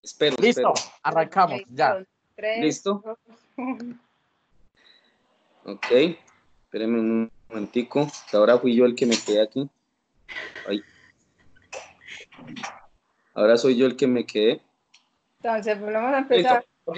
Espero. Listo, arrancamos, ya. ¿Listo? Ok, espérenme un momentico, que ahora fui yo el que me quedé aquí. Ay. Ahora soy yo el que me quedé. Entonces, volvemos a empezar. Listo. Ok,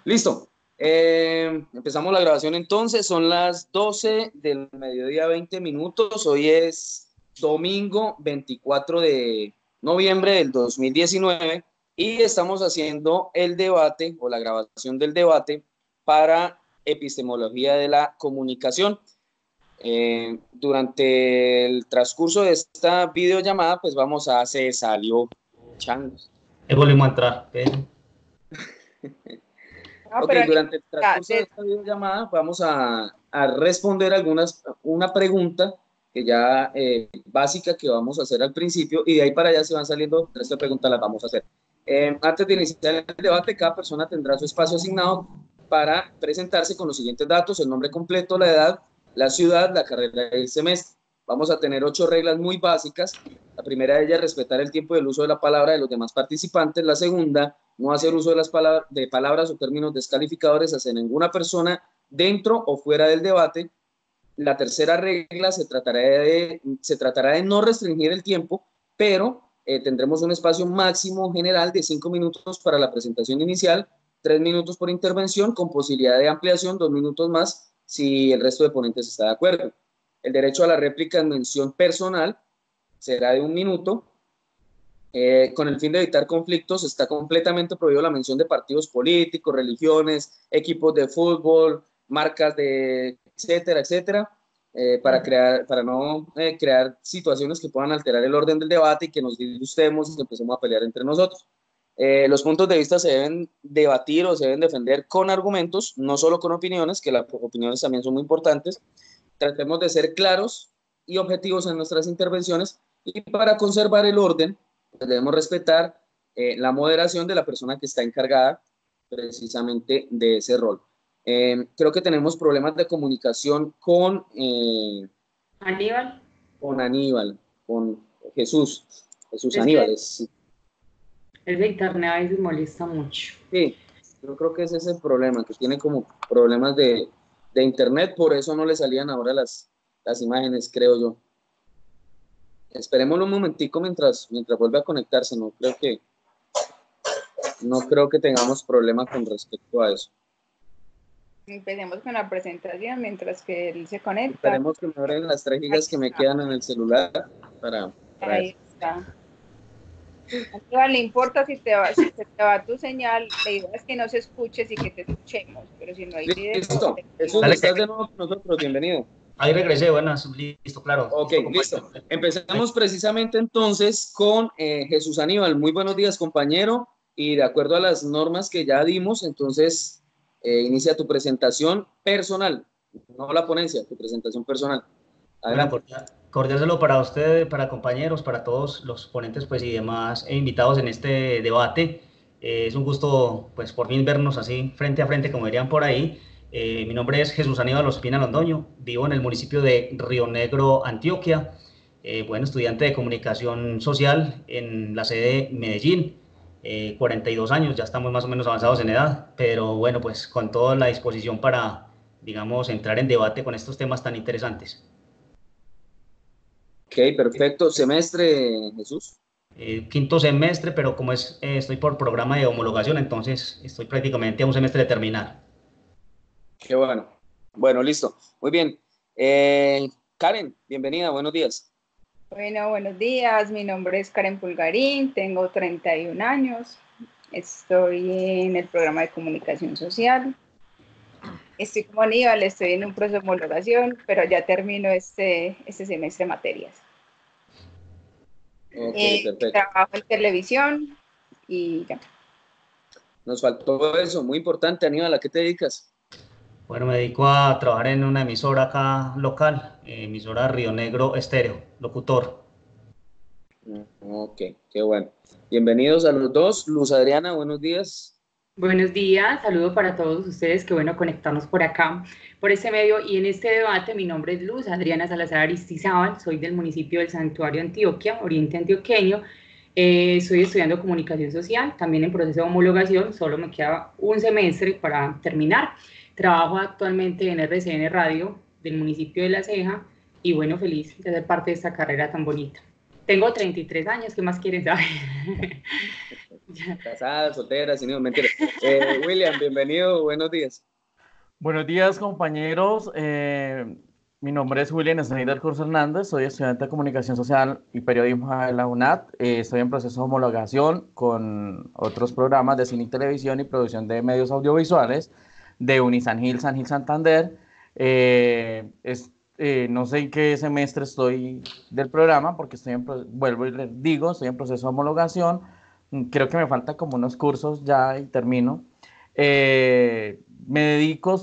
listo. Empezamos la grabación entonces, son las 12 del mediodía, 20 minutos. Hoy es domingo 24 de noviembre del 2019 y estamos haciendo el debate o la grabación del debate para epistemología de la comunicación. Durante el transcurso de esta videollamada, pues vamos a... Se salió Changos. Volvimos a entrar. Ok, durante el transcurso de esta videollamada vamos a responder una pregunta que ya básica que vamos a hacer al principio y de ahí para allá se van saliendo, esta pregunta las vamos a hacer. Antes de iniciar el debate, cada persona tendrá su espacio asignado para presentarse con los siguientes datos: el nombre completo, la edad, la ciudad, la carrera y el semestre. Vamos a tener 8 reglas muy básicas. La primera de ellas, respetar el tiempo del uso de la palabra de los demás participantes. La segunda, no hacer uso de palabras o términos descalificadores hacia ninguna persona dentro o fuera del debate. La tercera regla, se tratará de no restringir el tiempo, pero tendremos un espacio máximo general de 5 minutos para la presentación inicial, 3 minutos por intervención, con posibilidad de ampliación, 2 minutos más si el resto de ponentes está de acuerdo. El derecho a la réplica en mención personal será de 1 minuto. Con el fin de evitar conflictos, está completamente prohibido la mención de partidos políticos, religiones, equipos de fútbol, marcas de etcétera, etcétera, para no crear situaciones que puedan alterar el orden del debate y que nos disgustemos y que empecemos a pelear entre nosotros. Los puntos de vista se deben debatir o se deben defender con argumentos, no solo con opiniones, que las opiniones también son muy importantes. Tratemos de ser claros y objetivos en nuestras intervenciones, y para conservar el orden pues debemos respetar la moderación de la persona que está encargada precisamente de ese rol. Creo que tenemos problemas de comunicación con Aníbal. Con Jesús Es Aníbal. El de internet a veces molesta mucho. Sí, yo creo que ese es el problema, que tiene como problemas de internet, por eso no le salían ahora las imágenes, creo yo. Esperémoslo un momentico mientras vuelve a conectarse. No creo que tengamos problema con respecto a eso. Empecemos con la presentación mientras que él se conecta. Esperemos que me abren las 3 gigas que me quedan en el celular para ahí está. No le importa si se te va tu señal, la idea es que no se escuche y que te escuchemos, pero si no hay video... Listo, Jesús, estás de nuevo con nosotros, bienvenido. Ahí regresé, buenas, listo, claro. Ok, listo. Empezamos precisamente entonces con Jesús Aníbal. Muy buenos días, compañero, y de acuerdo a las normas que ya dimos, entonces inicia tu presentación personal, no la ponencia, tu presentación personal. Adelante. Bueno, cordial saludo para ustedes, para compañeros, para todos los ponentes pues, y demás invitados en este debate. Es un gusto pues por fin vernos así frente a frente, como dirían por ahí. Mi nombre es Jesús Aníbal Ospina Londoño, vivo en el municipio de Río Negro, Antioquia. Bueno, estudiante de comunicación social en la sede Medellín. 42 años, ya estamos más o menos avanzados en edad, pero bueno, pues con toda la disposición para, digamos, entrar en debate con estos temas tan interesantes. Ok, perfecto. ¿Semestre, Jesús? Quinto semestre, pero como estoy por programa de homologación, entonces estoy prácticamente a un semestre de terminar. Qué bueno. Bueno, listo. Muy bien. Karen, bienvenida, buenos días. Bueno, buenos días. Mi nombre es Karen Pulgarín, tengo 31 años. Estoy en el programa de comunicación social. Estoy como Aníbal, estoy en un proceso de homologación, pero ya termino este semestre de materias. Perfecto. Trabajo en televisión y ya. Nos faltó eso, muy importante. Aníbal, ¿a qué te dedicas? Bueno, me dedico a trabajar en una emisora acá local, emisora Río Negro Estéreo, locutor. Ok, qué bueno. Bienvenidos a los dos. Luz Adriana, buenos días. Buenos días, saludo para todos ustedes, qué bueno conectarnos por acá, por este medio y en este debate. Mi nombre es Luz Adriana Salazar Aristizábal, soy del municipio del Santuario Antioquia, Oriente Antioqueño, Estoy estudiando comunicación social, también en proceso de homologación, solo me queda un semestre para terminar. Trabajo actualmente en RCN Radio del municipio de La Ceja y bueno, feliz de ser parte de esta carrera tan bonita. Tengo 33 años, ¿qué más quieren saber? Casada, soltera, sin ningún mentira. William, bienvenido, buenos días. Buenos días, compañeros. Mi nombre es William Snyder Cruz Hernández, soy estudiante de Comunicación Social y Periodismo de la UNAD. Estoy en proceso de homologación con otros programas de cine y televisión y producción de medios audiovisuales de Unisan Gil Santander. No sé en qué semestre estoy del programa porque vuelvo y les digo, estoy en proceso de homologación. Creo que me faltan como unos cursos ya y termino. Me dedico, no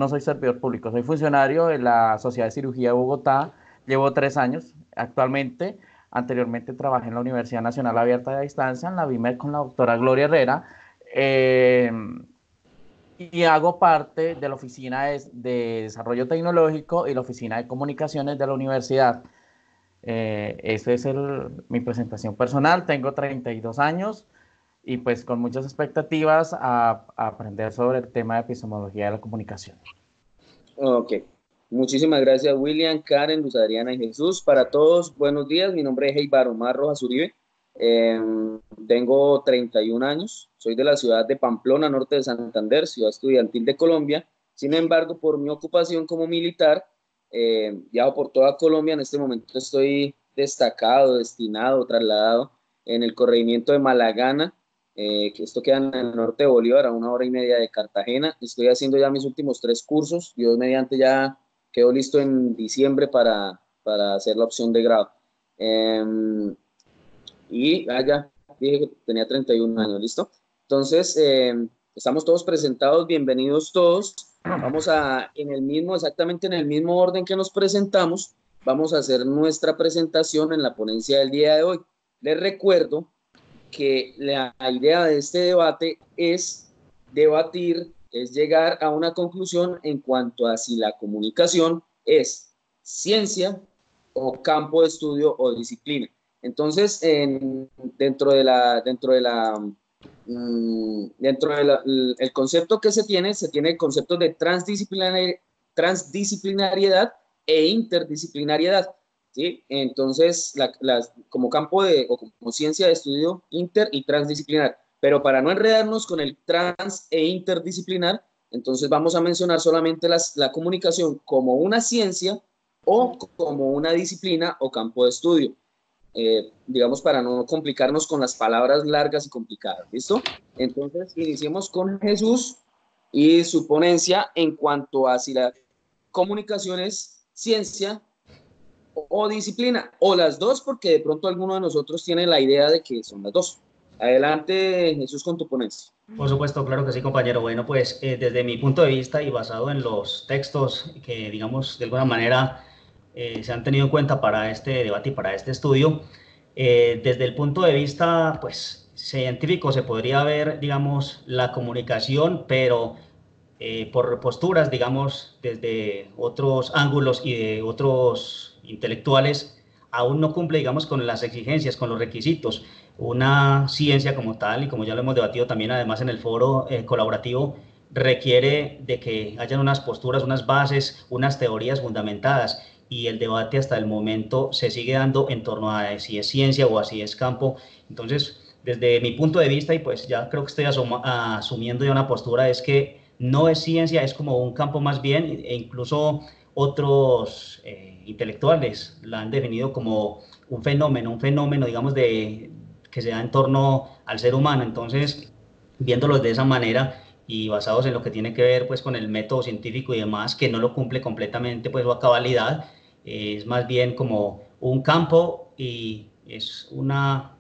soy servidor público, soy funcionario de la Sociedad de Cirugía de Bogotá, llevo 3 años actualmente, anteriormente trabajé en la Universidad Nacional Abierta de Distancia, en la BIMED con la doctora Gloria Herrera, y hago parte de la Oficina de Desarrollo Tecnológico y la Oficina de Comunicaciones de la Universidad. Esa es mi presentación personal, tengo 32 años, y pues con muchas expectativas a aprender sobre el tema de epistemología de la comunicación. Ok, muchísimas gracias William, Karen, Luz Adriana y Jesús. Para todos, buenos días, mi nombre es Heibar Omar Rojas Uribe, tengo 31 años, soy de la ciudad de Pamplona, norte de Santander, ciudad estudiantil de Colombia. Sin embargo, por mi ocupación como militar, viajo por toda Colombia. En este momento estoy destacado, destinado, trasladado en el corregimiento de Malagana, que esto queda en el norte de Bolívar, a 1 hora y media de Cartagena. Estoy haciendo ya mis últimos 3 cursos. Dios mediante ya quedo listo en diciembre para hacer la opción de grado. Ya dije que tenía 31 años, ¿listo? Entonces, estamos todos presentados, bienvenidos todos. Vamos exactamente en el mismo orden que nos presentamos, vamos a hacer nuestra presentación en la ponencia del día de hoy. Les recuerdo que la idea de este debate es debatir, es llegar a una conclusión en cuanto a si la comunicación es ciencia o campo de estudio o disciplina. Entonces, dentro del concepto que se tiene el concepto de transdisciplinariedad e interdisciplinariedad. ¿Sí? Entonces, como campo o como ciencia de estudio inter y transdisciplinar. Pero para no enredarnos con el trans e interdisciplinar, entonces vamos a mencionar solamente la comunicación como una ciencia o como una disciplina o campo de estudio. Digamos, para no complicarnos con las palabras largas y complicadas. ¿Listo? Entonces, iniciemos con Jesús y su ponencia en cuanto a si la comunicación es ciencia o disciplina, o las dos, porque de pronto alguno de nosotros tiene la idea de que son las dos. Adelante, Jesús, con tu ponencia. Por supuesto, claro que sí, compañero. Bueno, pues desde mi punto de vista y basado en los textos que, digamos, de alguna manera se han tenido en cuenta para este debate y para este estudio, desde el punto de vista, pues, científico se podría ver, digamos, la comunicación, pero por posturas, digamos, desde otros ángulos y de otros intelectuales, aún no cumple, digamos, con las exigencias, con los requisitos. Una ciencia como tal, y como ya lo hemos debatido también además en el foro colaborativo, requiere de que hayan unas posturas, unas bases, unas teorías fundamentadas, y el debate hasta el momento se sigue dando en torno a si es ciencia o si es campo. Entonces, desde mi punto de vista, y pues ya creo que estoy asumiendo ya una postura, es que no es ciencia, es como un campo más bien, e incluso otros intelectuales la han definido como un fenómeno, digamos, que se da en torno al ser humano. Entonces, viéndolos de esa manera y basados en lo que tiene que ver pues con el método científico y demás, que no lo cumple completamente pues a cabalidad, es más bien como un campo y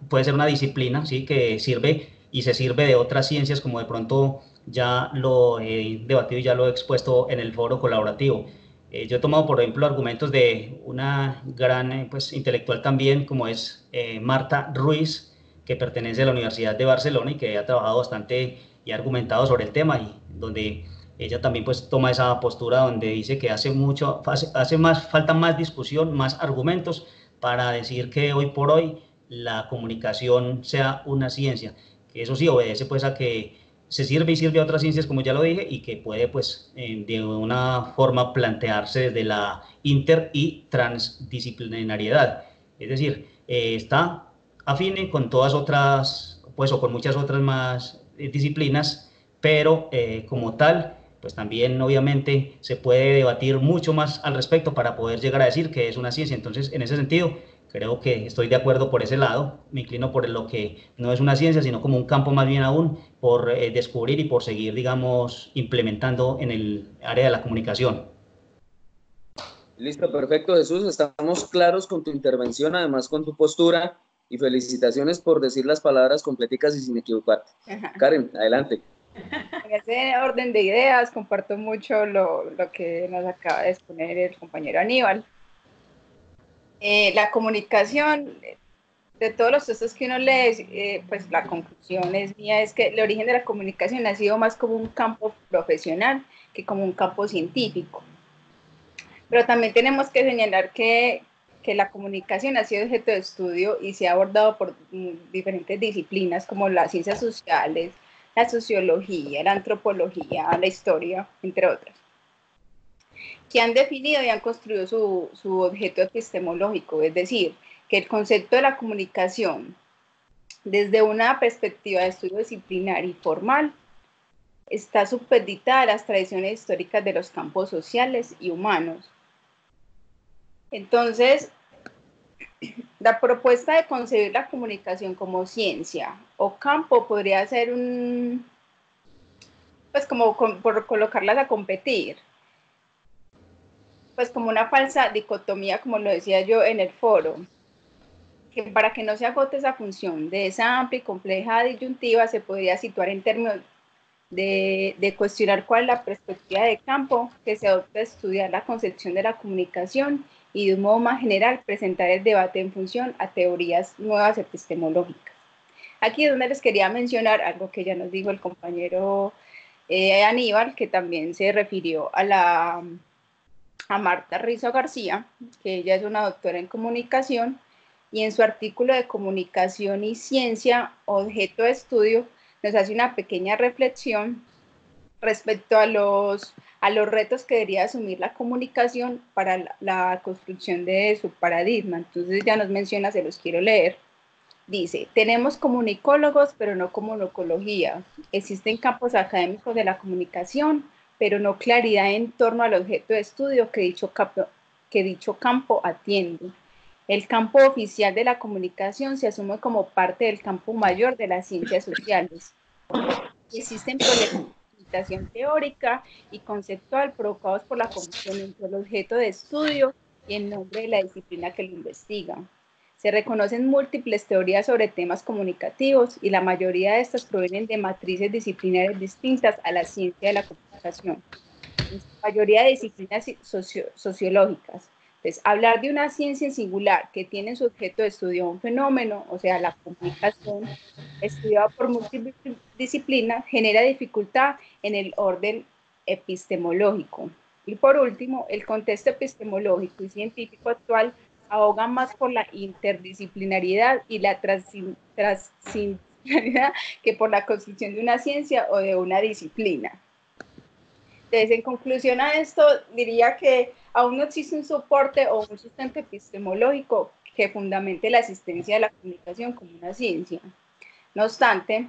puede ser una disciplina, ¿sí? Que sirve y se sirve de otras ciencias, como de pronto ya lo he debatido y ya lo he expuesto en el foro colaborativo. Yo he tomado, por ejemplo, argumentos de una gran pues, intelectual también, como es Marta Ruiz, que pertenece a la Universidad de Barcelona y que ha trabajado bastante y ha argumentado sobre el tema, y donde ella también pues toma esa postura donde dice que falta más discusión, más argumentos para decir que hoy por hoy la comunicación sea una ciencia, que eso sí obedece pues a que se sirve y sirve a otras ciencias, como ya lo dije, y que puede pues de una forma plantearse desde la inter y transdisciplinariedad, es decir, está afine con todas otras, pues o con muchas otras más disciplinas, pero como tal, pues también obviamente se puede debatir mucho más al respecto para poder llegar a decir que es una ciencia. Entonces, en ese sentido, creo que estoy de acuerdo por ese lado, me inclino por lo que no es una ciencia, sino como un campo más bien aún por descubrir y por seguir, digamos, implementando en el área de la comunicación. Listo, perfecto, Jesús. Estamos claros con tu intervención, además con tu postura, y felicitaciones por decir las palabras completicas y sin equivocarte. Karen, adelante. En ese orden de ideas, comparto mucho lo que nos acaba de exponer el compañero Aníbal. La comunicación, de todos los textos que uno lee, pues la conclusión mía es que el origen de la comunicación ha sido más como un campo profesional que como un campo científico. Pero también tenemos que señalar que la comunicación ha sido objeto de estudio y se ha abordado por diferentes disciplinas como las ciencias sociales, la sociología, la antropología, la historia, entre otras, que han definido y han construido su objeto epistemológico, es decir, que el concepto de la comunicación, desde una perspectiva de estudio disciplinario y formal, está supeditada a las tradiciones históricas de los campos sociales y humanos. Entonces, la propuesta de concebir la comunicación como ciencia o campo podría ser pues como por colocarlas a competir, pues como una falsa dicotomía, como lo decía yo en el foro, que para que no se agote esa función de esa amplia y compleja disyuntiva se podría situar en términos de cuestionar cuál es la perspectiva de campo que se adopta a estudiar la concepción de la comunicación y de un modo más general presentar el debate en función a teorías nuevas epistemológicas. Aquí es donde les quería mencionar algo que ya nos dijo el compañero Aníbal, que también se refirió a Marta Rizo García, que ella es una doctora en comunicación, y en su artículo de Comunicación y Ciencia, objeto de estudio, nos hace una pequeña reflexión respecto a los retos que debería asumir la comunicación para la construcción de su paradigma. Entonces ya nos menciona, se los quiero leer. Dice, tenemos comunicólogos, pero no comunicología. Existen campos académicos de la comunicación, pero no claridad en torno al objeto de estudio que dicho campo atiende. El campo oficial de la comunicación se asume como parte del campo mayor de las ciencias sociales. Existen problemas de limitación teórica y conceptual provocados por la confusión entre el objeto de estudio y el nombre de la disciplina que lo investiga. Se reconocen múltiples teorías sobre temas comunicativos y la mayoría de estas provienen de matrices disciplinarias distintas a la ciencia de la comunicación, en su mayoría de disciplinas sociológicas. Entonces, hablar de una ciencia en singular que tiene en su objeto de estudio un fenómeno, o sea, la comunicación, estudiado por múltiples disciplinas, genera dificultad en el orden epistemológico. Y por último, el contexto epistemológico y científico actual aboga más por la interdisciplinariedad y la transdisciplinariedad que por la construcción de una ciencia o de una disciplina. Entonces, en conclusión a esto, diría que aún no existe un soporte o un sustento epistemológico que fundamente la existencia de la comunicación como una ciencia. No obstante,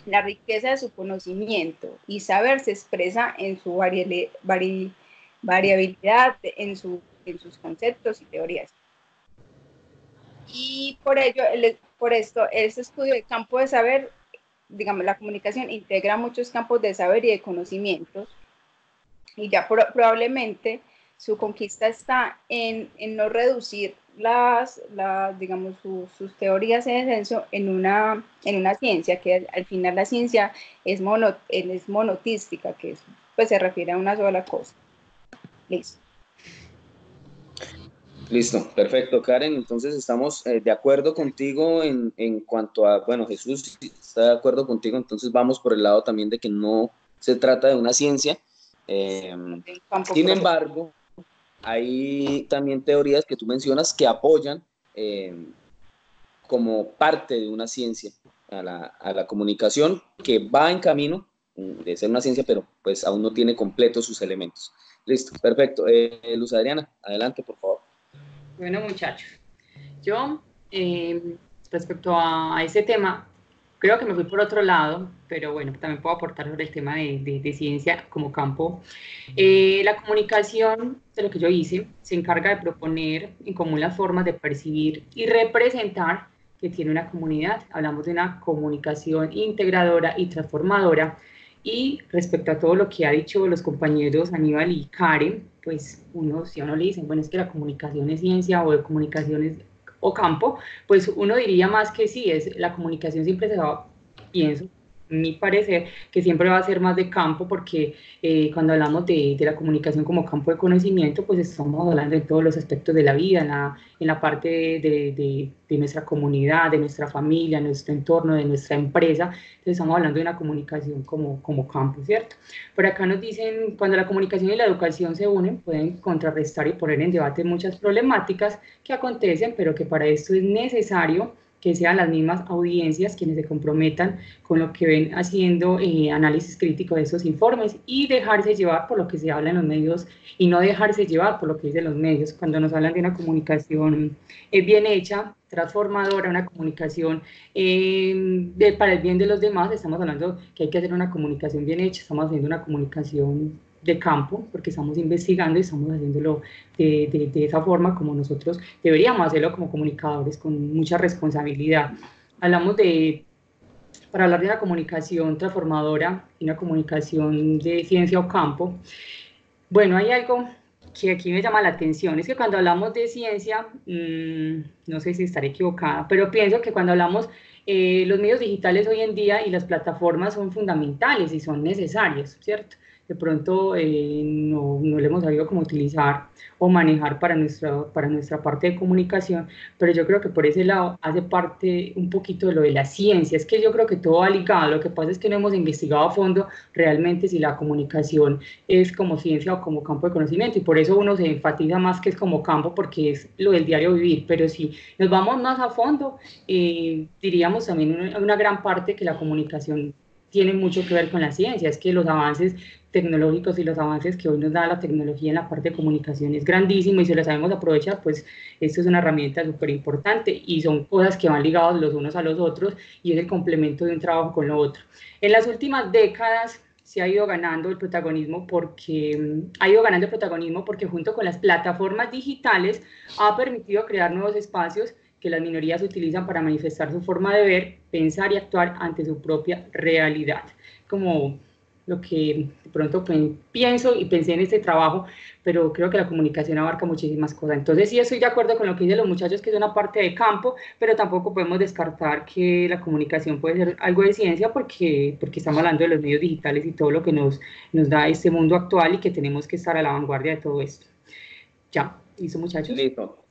la riqueza de su conocimiento y saber se expresa en su variabilidad, en sus conceptos y teorías. Y por ello, este estudio de campo de saber, digamos, la comunicación integra muchos campos de saber y de conocimientos, y ya probablemente su conquista está en no reducir digamos, sus teorías en esencia en una ciencia, que al final la ciencia es monotística, que pues se refiere a una sola cosa. Listo. Listo, perfecto, Karen. Entonces estamos de acuerdo contigo en cuanto a, bueno, Jesús está de acuerdo contigo, entonces vamos por el lado también de que no se trata de una ciencia. Sin embargo, hay también teorías que tú mencionas que apoyan como parte de una ciencia a la comunicación que va en camino de ser una ciencia, pero pues aún no tiene completos sus elementos. Listo, perfecto. Luz Adriana, adelante, por favor. Bueno, muchachos, yo respecto a ese tema, creo que me fui por otro lado, pero bueno, también puedo aportar sobre el tema de ciencia como campo. La comunicación, de lo que yo hice, se encarga de proponer en común las formas de percibir y representar que tiene una comunidad. Hablamos de una comunicación integradora y transformadora. Y respecto a todo lo que ha dicho los compañeros Aníbal y Karen, pues si a uno le dicen, bueno, es que la comunicación es ciencia o de comunicaciones o campo, pues uno diría más que sí, la comunicación siempre se va, pienso, mi parecer, que siempre va a ser más de campo, porque cuando hablamos de la comunicación como campo de conocimiento, pues estamos hablando de todos los aspectos de la vida, en la parte de nuestra comunidad, de nuestra familia, nuestro entorno, de nuestra empresa. Entonces estamos hablando de una comunicación como campo, ¿cierto? Por acá nos dicen, cuando la comunicación y la educación se unen, pueden contrarrestar y poner en debate muchas problemáticas que acontecen, pero que para esto es necesario que sean las mismas audiencias quienes se comprometan con lo que ven haciendo análisis crítico de esos informes y dejarse llevar por lo que se habla en los medios y no dejarse llevar por lo que dicen los medios. Cuando nos hablan de una comunicación bien hecha, transformadora, una comunicación para el bien de los demás, estamos hablando que hay que hacer una comunicación bien hecha, estamos haciendo una comunicación de campo, porque estamos investigando y estamos haciéndolo de esa forma como nosotros deberíamos hacerlo como comunicadores, con mucha responsabilidad. Hablamos para hablar de una comunicación transformadora y una comunicación de ciencia o campo, bueno, hay algo que aquí me llama la atención, es que cuando hablamos de ciencia, no sé si estaré equivocada, pero pienso que cuando hablamos, los medios digitales hoy en día y las plataformas son fundamentales y son necesarios, ¿cierto? De pronto no le hemos sabido cómo utilizar o manejar para nuestra parte de comunicación, pero yo creo que por ese lado hace parte un poquito de lo de la ciencia. Es que yo creo que todo va ligado, lo que pasa es que no hemos investigado a fondo realmente si la comunicación es como ciencia o como campo de conocimiento, y por eso uno se enfatiza más que es como campo, porque es lo del diario vivir, pero si nos vamos más a fondo, diríamos también una gran parte que la comunicación tiene mucho que ver con la ciencia, es que los avances tecnológicos y los avances que hoy nos da la tecnología en la parte de comunicación es grandísimo, y si lo sabemos aprovechar, pues esto es una herramienta súper importante y son cosas que van ligadas los unos a los otros y es el complemento de un trabajo con lo otro. En las últimas décadas se ha ido ganando el protagonismo porque junto con las plataformas digitales ha permitido crear nuevos espacios que las minorías utilizan para manifestar su forma de ver, pensar y actuar ante su propia realidad. Como lo que de pronto pienso y pensé en este trabajo, pero creo que la comunicación abarca muchísimas cosas. Entonces sí estoy de acuerdo con lo que dicen los muchachos, que es una parte de campo, pero tampoco podemos descartar que la comunicación puede ser algo de ciencia, porque estamos hablando de los medios digitales y todo lo que nos da este mundo actual, y que tenemos que estar a la vanguardia de todo esto. Ya, ¿listo, muchachos? Listo.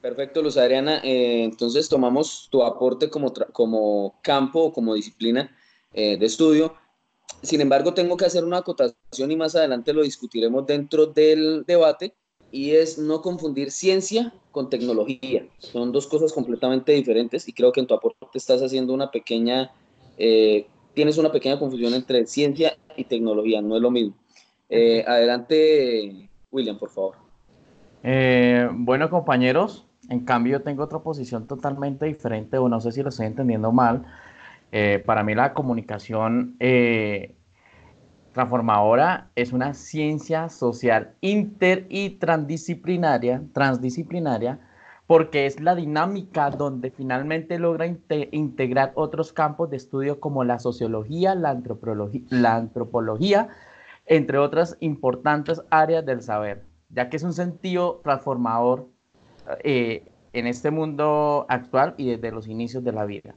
Perfecto, Luz Adriana. Entonces tomamos tu aporte como campo o como disciplina de estudio. Sin embargo, tengo que hacer una acotación y más adelante lo discutiremos dentro del debate, y es no confundir ciencia con tecnología. Son dos cosas completamente diferentes, y creo que en tu aporte estás haciendo tienes una pequeña confusión entre ciencia y tecnología, no es lo mismo. Adelante, William, por favor. Bueno, compañeros, en cambio tengo otra posición totalmente diferente, o no sé si lo estoy entendiendo mal. Para mí la comunicación transformadora es una ciencia social inter y transdisciplinaria, porque es la dinámica donde finalmente logra integrar otros campos de estudio como la sociología, la antropología, entre otras importantes áreas del saber, ya que es un sentido transformador en este mundo actual y desde los inicios de la vida.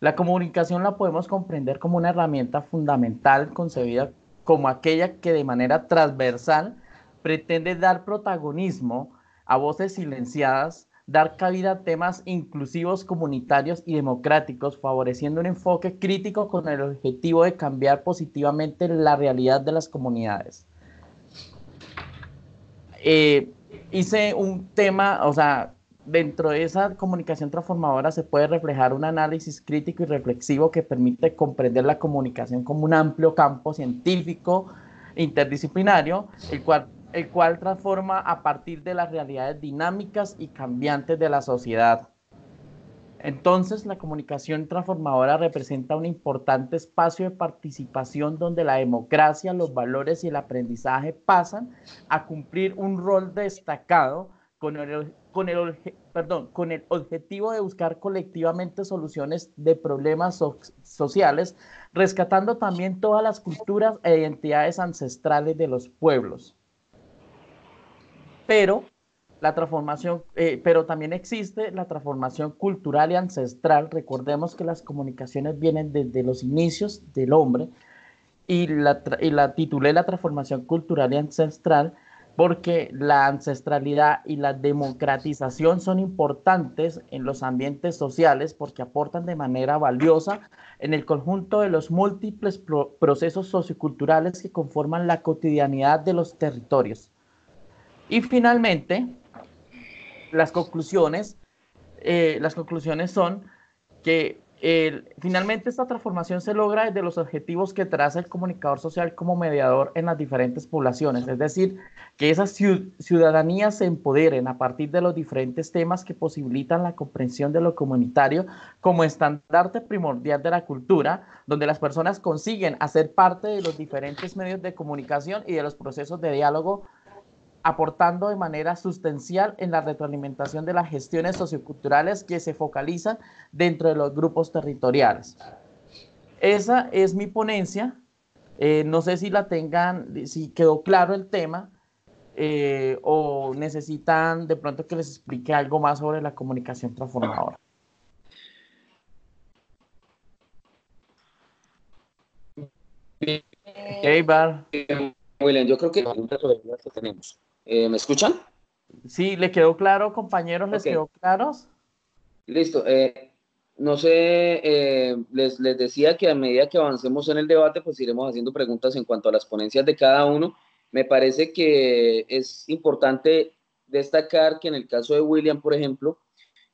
La comunicación la podemos comprender como una herramienta fundamental concebida como aquella que de manera transversal pretende dar protagonismo a voces silenciadas, dar cabida a temas inclusivos, comunitarios y democráticos, favoreciendo un enfoque crítico con el objetivo de cambiar positivamente la realidad de las comunidades. Hice un tema, dentro de esa comunicación transformadora se puede reflejar un análisis crítico y reflexivo que permite comprender la comunicación como un amplio campo científico interdisciplinario, el cual transforma a partir de las realidades dinámicas y cambiantes de la sociedad. Entonces, la comunicación transformadora representa un importante espacio de participación donde la democracia, los valores y el aprendizaje pasan a cumplir un rol destacado con el objetivo de buscar colectivamente soluciones de problemas sociales, rescatando también todas las culturas e identidades ancestrales de los pueblos. Pero también existe la transformación cultural y ancestral. Recordemos que las comunicaciones vienen desde los inicios del hombre y la titulé la transformación cultural y ancestral porque la ancestralidad y la democratización son importantes en los ambientes sociales porque aportan de manera valiosa en el conjunto de los múltiples procesos socioculturales que conforman la cotidianidad de los territorios. Y finalmente, las conclusiones son que finalmente esta transformación se logra desde los objetivos que traza el comunicador social como mediador en las diferentes poblaciones, es decir, que esas ciudadanías se empoderen a partir de los diferentes temas que posibilitan la comprensión de lo comunitario como estandarte primordial de la cultura, donde las personas consiguen hacer parte de los diferentes medios de comunicación y de los procesos de diálogo, aportando de manera sustancial en la retroalimentación de las gestiones socioculturales que se focalizan dentro de los grupos territoriales. Esa es mi ponencia. No sé si quedó claro el tema o necesitan de pronto que les explique algo más sobre la comunicación transformadora. Bar. William, yo creo que tenemos. ¿Me escuchan? Sí, ¿le quedó claro, compañeros? ¿Les quedó claros? Listo. No sé, les decía que a medida que avancemos en el debate, pues iremos haciendo preguntas en cuanto a las ponencias de cada uno. Me parece que es importante destacar que en el caso de William, por ejemplo,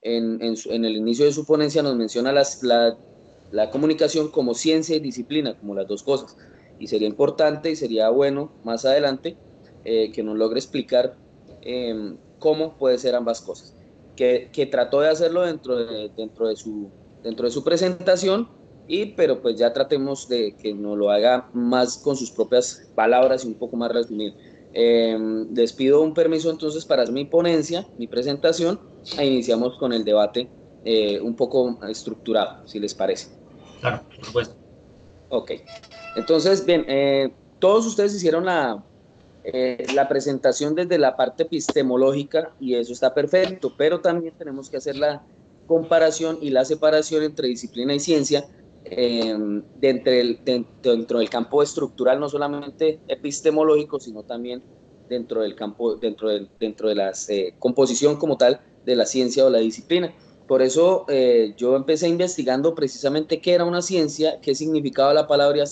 en el inicio de su ponencia nos menciona la comunicación como ciencia y disciplina, como las dos cosas. Y sería importante y sería bueno más adelante que nos logre explicar cómo puede ser ambas cosas. Que trató de hacerlo dentro de su presentación, pero pues ya tratemos de que nos lo haga más con sus propias palabras y un poco más resumido. Les pido un permiso entonces para hacer mi ponencia, mi presentación, e iniciamos con el debate un poco estructurado, si les parece. Claro, por supuesto. Ok. Entonces, bien, todos ustedes hicieron la presentación desde la parte epistemológica y eso está perfecto, pero también tenemos que hacer la comparación y la separación entre disciplina y ciencia dentro del campo estructural, no solamente epistemológico, sino también dentro del campo, dentro de la composición como tal de la ciencia o la disciplina. Por eso yo empecé investigando precisamente qué era una ciencia, qué significaba la palabra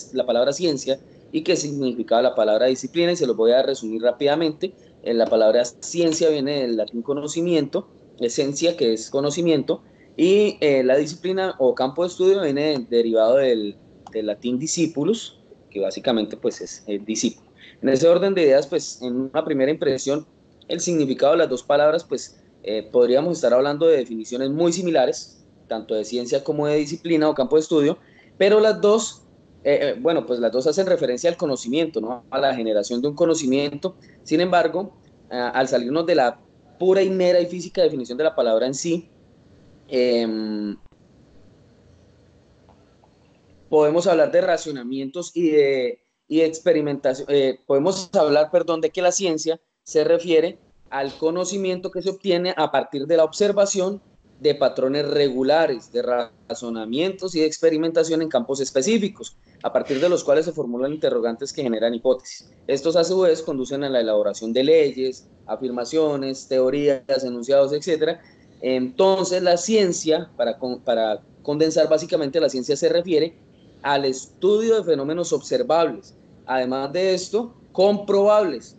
ciencia y qué significaba la palabra disciplina, y se los voy a resumir rápidamente. La palabra ciencia viene del latín conocimiento, esencia, que es conocimiento, y la disciplina o campo de estudio viene derivado del latín discipulus, que básicamente pues es discípulo. En ese orden de ideas, pues en una primera impresión, el significado de las dos palabras, pues podríamos estar hablando de definiciones muy similares, tanto de ciencia como de disciplina o campo de estudio, pero las dos, pues las dos hacen referencia al conocimiento, ¿no? A la generación de un conocimiento. Sin embargo, al salirnos de la pura y mera y física definición de la palabra en sí, podemos hablar de racionamientos y de experimentación. Podemos hablar, de que la ciencia se refiere al conocimiento que se obtiene a partir de la observación de patrones regulares, de razonamientos y de experimentación en campos específicos, a partir de los cuales se formulan interrogantes que generan hipótesis. Estos, a su vez, conducen a la elaboración de leyes, afirmaciones, teorías, enunciados, etc. Entonces, la ciencia, para condensar, básicamente, la ciencia se refiere al estudio de fenómenos observables, además de esto, comprobables,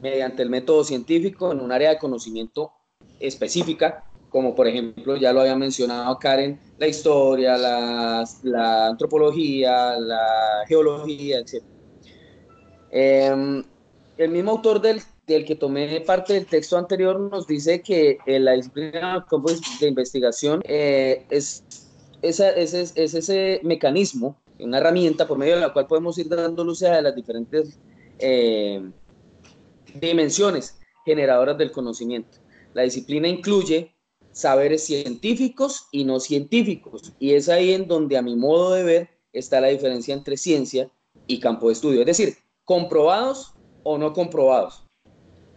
mediante el método científico en un área de conocimiento específica, como por ejemplo, ya lo había mencionado Karen, la historia, la antropología, la geología, etc. El mismo autor del que tomé parte del texto anterior nos dice que la disciplina de investigación es ese mecanismo, una herramienta por medio de la cual podemos ir dando luz a las diferentes dimensiones generadoras del conocimiento. La disciplina incluye saberes científicos y no científicos, y es ahí en donde, a mi modo de ver, está la diferencia entre ciencia y campo de estudio, es decir, comprobados o no comprobados.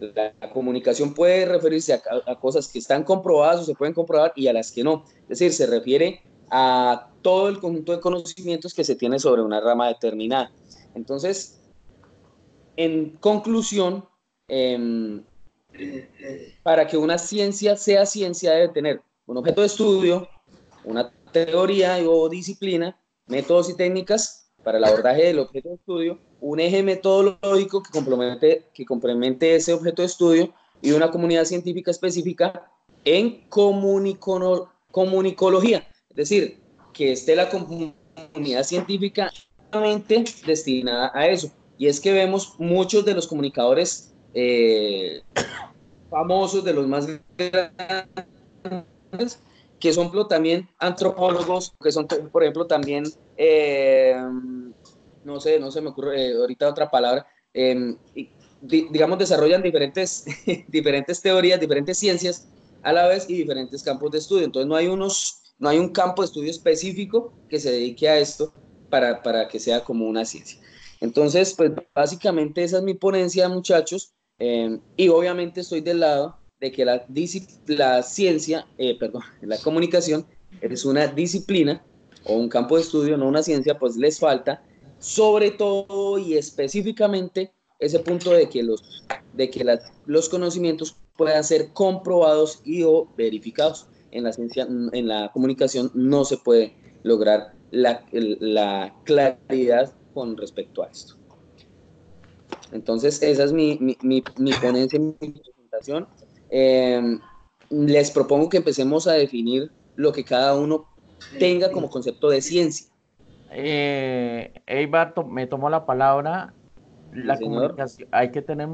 La comunicación puede referirse a cosas que están comprobadas o se pueden comprobar y a las que no, es decir, se refiere a todo el conjunto de conocimientos que se tiene sobre una rama determinada. Entonces, en conclusión, para que una ciencia sea ciencia debe tener un objeto de estudio, una teoría o disciplina, métodos y técnicas para el abordaje del objeto de estudio, un eje metodológico que complemente ese objeto de estudio y una comunidad científica específica en comunicología, es decir, que esté la comunidad científica destinada a eso. Y es que vemos muchos de los comunicadores famosos, de los más grandes, que son también antropólogos, que son, por ejemplo, también, no sé, no se me ocurre ahorita otra palabra, digamos, desarrollan diferentes, diferentes teorías, diferentes ciencias a la vez y diferentes campos de estudio. Entonces no hay un campo de estudio específico que se dedique a esto para que sea como una ciencia. Entonces, pues básicamente esa es mi ponencia, muchachos, y obviamente estoy del lado de que la ciencia, perdón, la comunicación es una disciplina o un campo de estudio, no una ciencia, pues les falta, sobre todo y específicamente, ese punto de que los conocimientos puedan ser comprobados y o verificados. En la ciencia, en la comunicación, no se puede lograr la claridad con respecto a esto. Entonces, esa es mi ponencia, mi presentación. Les propongo que empecemos a definir lo que cada uno tenga como concepto de ciencia. Eibar, me tomó la palabra. La comunicación, hay que tener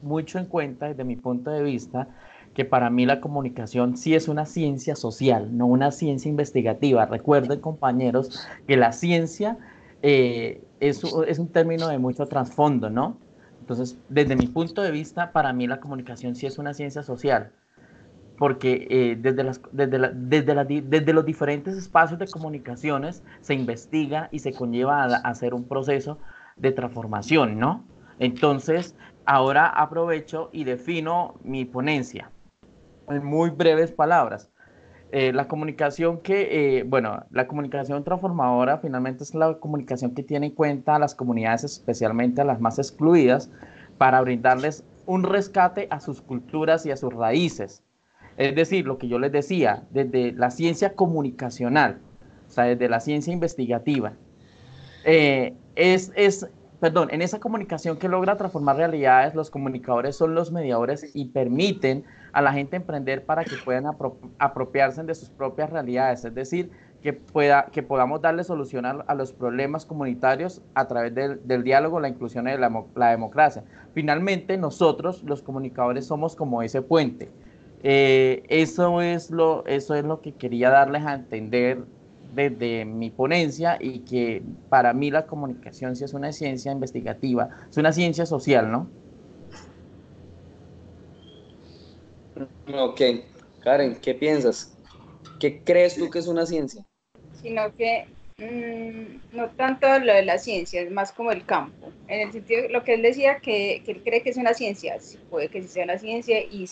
mucho en cuenta, desde mi punto de vista, que para mí la comunicación sí es una ciencia social, no una ciencia investigativa. Recuerden, compañeros, que la ciencia es un término de mucho trasfondo, ¿no? Entonces, desde mi punto de vista, para mí la comunicación sí es una ciencia social, porque desde los diferentes espacios de comunicaciones se investiga y se conlleva a hacer un proceso de transformación, ¿no? Entonces, ahora aprovecho y defino mi ponencia en muy breves palabras. La comunicación la comunicación transformadora finalmente es la comunicación que tiene en cuenta a las comunidades, especialmente a las más excluidas, para brindarles un rescate a sus culturas y a sus raíces. Es decir, lo que yo les decía, desde la ciencia comunicacional, o sea, desde la ciencia investigativa, en esa comunicación que logra transformar realidades, los comunicadores son los mediadores y permiten a la gente emprender para que puedan apropiarse de sus propias realidades, es decir, que podamos darle solución a los problemas comunitarios a través del diálogo, la inclusión y la democracia. Finalmente, nosotros, los comunicadores, somos como ese puente. Eso es lo que quería darles a entender desde mi ponencia, y que para mí la comunicación sí es una ciencia investigativa, es una ciencia social, ¿no? Ok, Karen, ¿qué piensas? ¿Qué crees tú que es una ciencia? Sino que no tanto lo de la ciencia, es más como el campo. En el sentido de lo que él decía, que él cree que es una ciencia, sí, puede que sí sea una ciencia y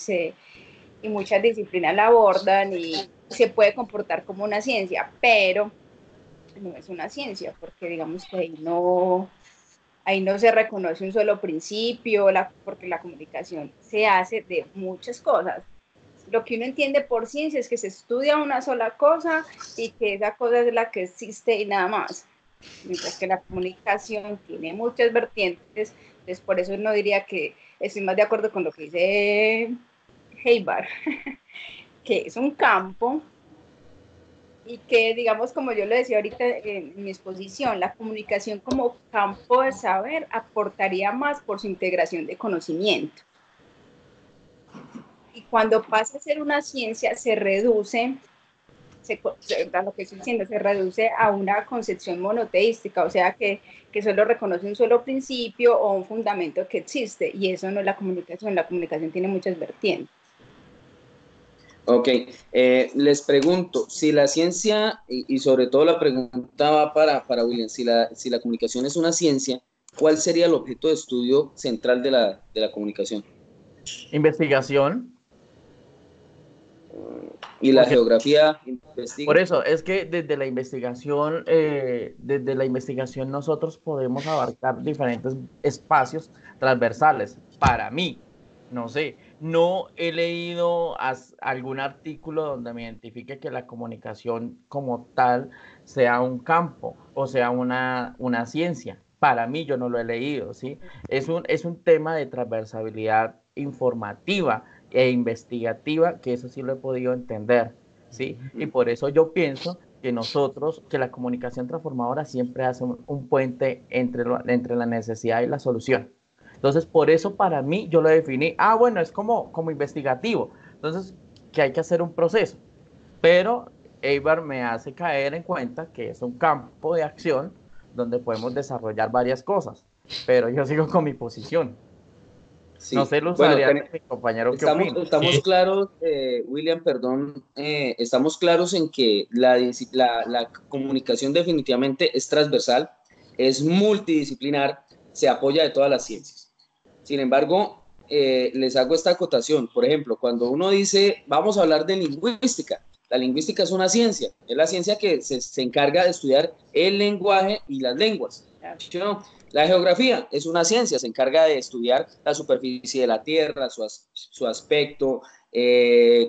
muchas disciplinas la abordan y se puede comportar como una ciencia, pero no es una ciencia, porque digamos que ahí no se reconoce un solo principio, porque la comunicación se hace de muchas cosas. Lo que uno entiende por ciencia es que se estudia una sola cosa y que esa cosa es la que existe y nada más. Mientras que la comunicación tiene muchas vertientes, entonces por eso no diría que estoy más de acuerdo con lo que dice Heibar, que es un campo y que, digamos, como yo lo decía ahorita en mi exposición, la comunicación como campo de saber aportaría más por su integración de conocimiento. Y cuando pasa a ser una ciencia, se reduce, lo que estoy diciendo, se reduce a una concepción monoteística, o sea, que solo reconoce un solo principio o un fundamento que existe, y eso no es la comunicación tiene muchas vertientes. Ok, les pregunto, si la ciencia, y sobre todo la pregunta va para William, si la comunicación es una ciencia, ¿cuál sería el objeto de estudio central de la comunicación? Investigación. ¿Y la geografía investiga? Por eso, es que desde la investigación nosotros podemos abarcar diferentes espacios transversales. Para mí, no sé, no he leído algún artículo donde me identifique que la comunicación como tal sea un campo o sea una ciencia. Para mí yo no lo he leído, ¿sí? Es un tema de transversalidad informativa e investigativa, que eso sí lo he podido entender, ¿sí? Y por eso yo pienso que la comunicación transformadora siempre hace un puente entre la necesidad y la solución. Entonces, por eso para mí yo lo definí, bueno, es como investigativo. Entonces, que hay que hacer un proceso. Pero Eibar me hace caer en cuenta que es un campo de acción donde podemos desarrollar varias cosas. Pero yo sigo con mi posición. Sí. No sé, Luz Bueno, Adriana, mi compañero, ¿qué opina? Estamos claros, William, perdón, estamos claros en que la comunicación definitivamente es transversal, es multidisciplinar, se apoya de todas las ciencias. Sin embargo, les hago esta acotación. Por ejemplo, cuando uno dice, vamos a hablar de lingüística, la lingüística es una ciencia, es la ciencia que se encarga de estudiar el lenguaje y las lenguas. ¿Sí o no? La geografía es una ciencia, se encarga de estudiar la superficie de la Tierra, su aspecto,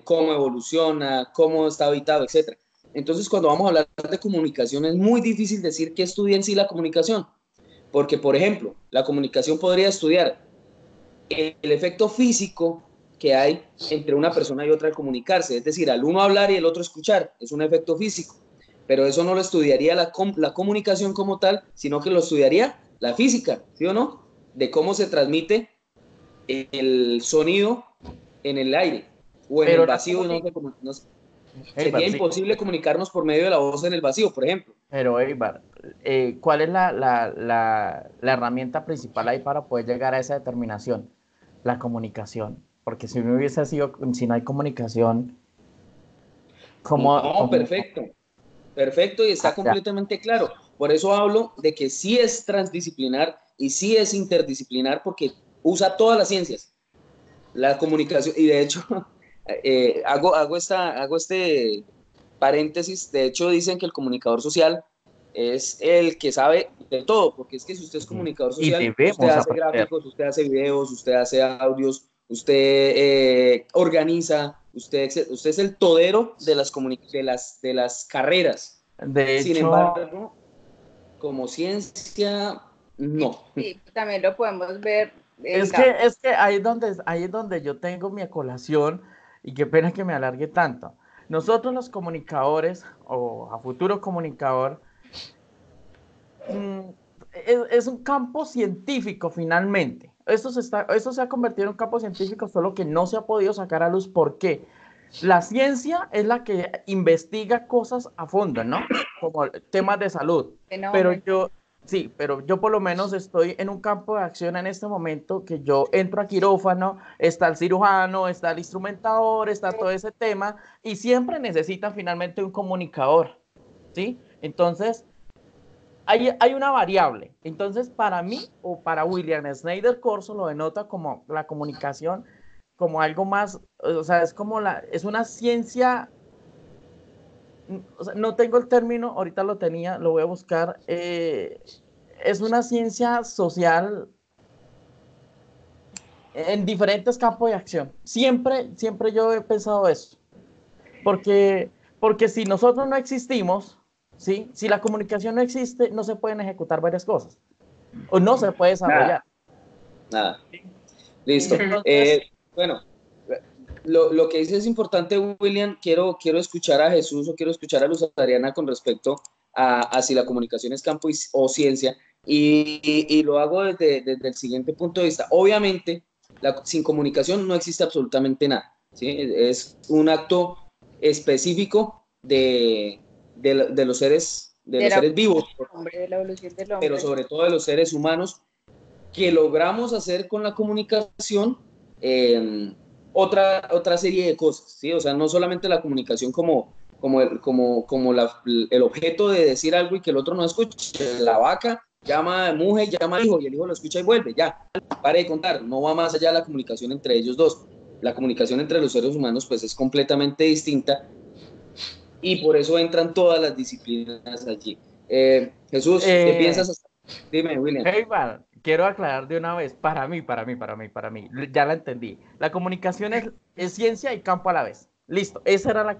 cómo evoluciona, cómo está habitado, etc. Entonces, cuando vamos a hablar de comunicación, es muy difícil decir qué estudia en sí la comunicación. Porque, por ejemplo, la comunicación podría estudiar el efecto físico que hay entre una persona y otra al comunicarse. Es decir, al uno hablar y el otro escuchar. Es un efecto físico. Pero eso no lo estudiaría la comunicación como tal, sino que lo estudiaría la física, ¿sí o no? De cómo se transmite el sonido en el aire o en el vacío. Sería imposible comunicarnos por medio de la voz en el vacío, por ejemplo. Pero, Eibar, ¿cuál es la herramienta principal ahí para poder llegar a esa determinación? La comunicación. Porque si no hay comunicación, ¿cómo? Perfecto. Perfecto, y está completamente claro. Por eso hablo de que sí es transdisciplinar y sí es interdisciplinar, porque usa todas las ciencias. La comunicación, y de hecho, hago este paréntesis. De hecho, dicen que el comunicador social es el que sabe de todo, porque es que si usted es comunicador social, usted hace gráficos, usted hace videos, usted hace audios, usted organiza, usted es el todero de las carreras. Sin embargo, como ciencia, no. Sí, también lo podemos ver. Es que ahí es donde yo tengo mi acolación, y qué pena que me alargue tanto. Nosotros los comunicadores, o a futuro comunicador, es un campo científico finalmente. Esto se ha convertido en un campo científico, solo que no se ha podido sacar a luz. ¿Por qué? La ciencia es la que investiga cosas a fondo, ¿no? Como temas de salud. Pero yo por lo menos estoy en un campo de acción en este momento, que yo entro a quirófano, está el cirujano, está el instrumentador, está todo ese tema, y siempre necesitan finalmente un comunicador, ¿sí? Entonces, hay una variable. Entonces, para mí, o para William Schneider Corso, lo denota como la comunicación, como algo más, o sea, es una ciencia, o sea, no tengo el término, ahorita lo tenía, lo voy a buscar, es una ciencia social en diferentes campos de acción. Siempre yo he pensado eso, porque si nosotros no existimos, ¿sí? Si la comunicación no existe, no se pueden ejecutar varias cosas, o no se puede desarrollar. Nada. Listo. Entonces, bueno, lo que dice es importante, William. Quiero escuchar a Jesús o quiero escuchar a Luz Adriana con respecto a si la comunicación es campo o ciencia, y lo hago desde el siguiente punto de vista. Obviamente, sin comunicación no existe absolutamente nada, ¿sí? Es un acto específico de los seres, los seres vivos, de la evolución del hombre, pero sobre todo de los seres humanos, que logramos hacer con la comunicación otra serie de cosas, ¿sí? O sea, no solamente la comunicación como el objeto de decir algo y que el otro no escuche. La vaca llama mujer, llama hijo, y el hijo lo escucha y vuelve, ya, pare de contar, no va más allá de la comunicación entre ellos dos. La comunicación entre los seres humanos pues es completamente distinta, y por eso entran todas las disciplinas allí. Jesús, ¿qué piensas? Dime, William. Heibar, quiero aclarar de una vez, para mí, ya la entendí. La comunicación es ciencia y campo a la vez. Listo, ese era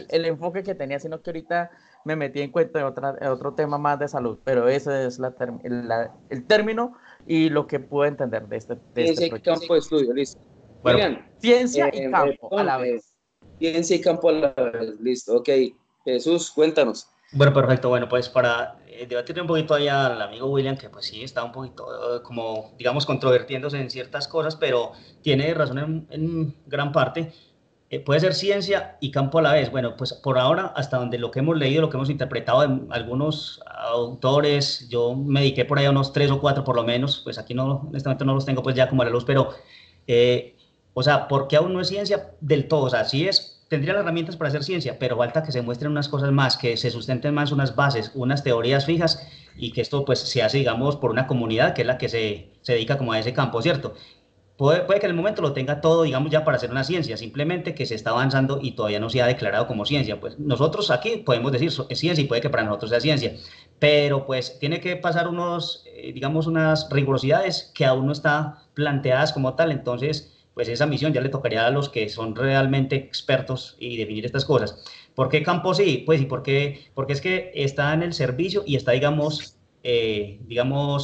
el enfoque que tenía, sino que ahorita me metí en cuenta de otro tema más de salud, pero ese es el término y lo que pude entender de este ciencia y campo de estudio, listo. Bueno, William, ciencia y campo a la vez. Ciencia y campo a la vez, listo, ok. Jesús, cuéntanos. Bueno, perfecto. Bueno, pues para debatirle un poquito ahí al amigo William, que pues sí está un poquito como, digamos, controvertiéndose en ciertas cosas, pero tiene razón en gran parte. Puede ser ciencia y campo a la vez. Bueno, pues por ahora, hasta donde lo que hemos leído, lo que hemos interpretado de algunos autores, yo me dediqué por ahí a unos 3 o 4 por lo menos, pues aquí no, en este momento no los tengo pues ya como a la luz, pero, o sea, ¿por qué aún no es ciencia del todo? O sea, sí tendría las herramientas para hacer ciencia, pero falta que se muestren unas cosas más, que se sustenten más unas bases, unas teorías fijas, y que esto pues se hace, digamos, por una comunidad que es la que se dedica como a ese campo, ¿cierto? Puede que en el momento lo tenga todo, digamos, ya para hacer una ciencia, simplemente que se está avanzando y todavía no se ha declarado como ciencia. Pues nosotros aquí podemos decir es ciencia y puede que para nosotros sea ciencia, pero pues tiene que pasar digamos, unas rigurosidades que aún no están planteadas como tal. Entonces, pues esa misión ya le tocaría a los que son realmente expertos y definir estas cosas. ¿Por qué campo sí? Pues sí, porque es que está en el servicio y está, digamos